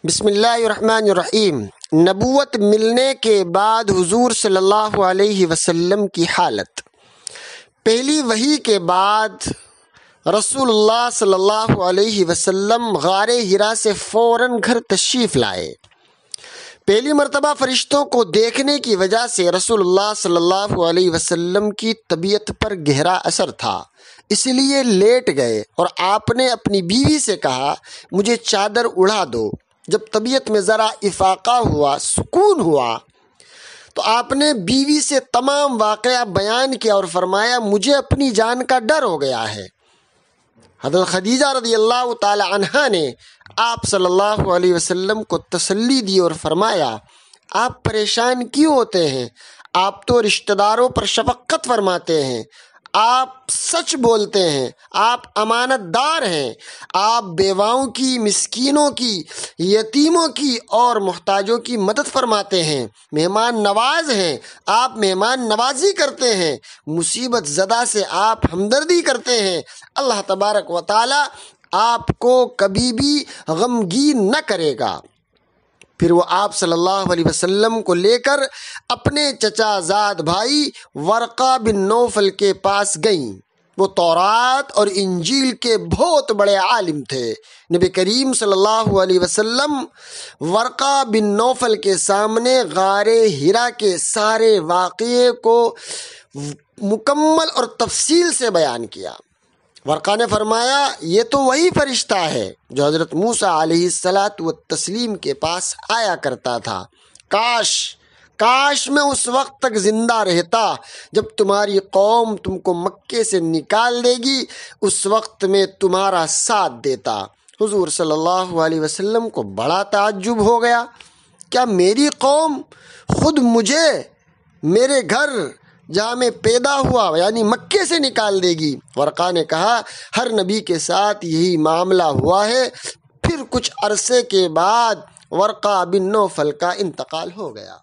بسم اللہ الرحمن الرحیم۔ نبوت ملنے کے بعد حضور صلی اللہ علیہ وسلم کی حالت۔ پہلی وحی کے بعد رسول اللہ صلی اللہ علیہ وسلم غار حرا سے فوراً گھر تشریف لائے۔ پہلی مرتبہ فرشتوں کو دیکھنے کی وجہ سے رسول اللہ صلی اللہ علیہ وسلم کی طبیعت پر گہرا اثر تھا، اس لیے لیٹ گئے اور آپ نے اپنی بیوی سے کہا مجھے چادر اڑا دو۔ جب طبیعت میں ذرا افاقہ ہوا، سکون ہوا، تو آپ نے بیوی سے تمام واقعہ بیان کیا اور فرمایا مجھے اپنی جان کا ڈر ہو گیا ہے۔ حضرت خدیجہ رضی اللہ تعالی عنہا نے آپ صلی اللہ علیہ وسلم کو تسلی دی اور فرمایا آپ پریشان کیوں ہوتے ہیں؟ آپ تو رشتہ داروں پر شفقت فرماتے ہیں، آپ سچ بولتے ہیں، آپ امانت دار ہیں، آپ بیواؤں کی، مسکینوں کی، یتیموں کی اور محتاجوں کی مدد فرماتے ہیں، مہمان نواز ہیں، آپ مہمان نوازی کرتے ہیں، مصیبت زدہ سے آپ ہمدردی کرتے ہیں۔ اللہ تبارک و تعالی آپ کو کبھی بھی غمگین نہ کرے گا۔ پھر وہ آپ صلی اللہ علیہ وسلم کو لے کر اپنے چچا زاد بھائی ورقہ بن نوفل کے پاس گئیں۔ وہ تورات اور انجیل کے بہت بڑے عالم تھے۔ نبی کریم صلی اللہ علیہ وسلم ورقہ بن نوفل کے سامنے غار حرا کے سارے واقعے کو مکمل اور تفصیل سے بیان کیا۔ ورقہ نے فرمایا یہ تو وہی فرشتہ ہے جو حضرت موسیٰ علیہ الصلاۃ والتسلیم کے پاس آیا کرتا تھا۔ کاش میں اس وقت تک زندہ رہتا جب تمہاری قوم تم کو مکے سے نکال دے گی، اس وقت میں تمہارا ساتھ دیتا۔ حضور صلی اللہ علیہ وسلم کو بڑا تعجب ہو گیا، کیا میری قوم خود مجھے میرے گھر جہاں میں پیدا ہوا یعنی مکے سے نکال دے گی؟ ورقہ نے کہا ہر نبی کے ساتھ یہی معاملہ ہوا ہے۔ پھر کچھ عرصے کے بعد ورقہ بن نوفل کا انتقال ہو گیا۔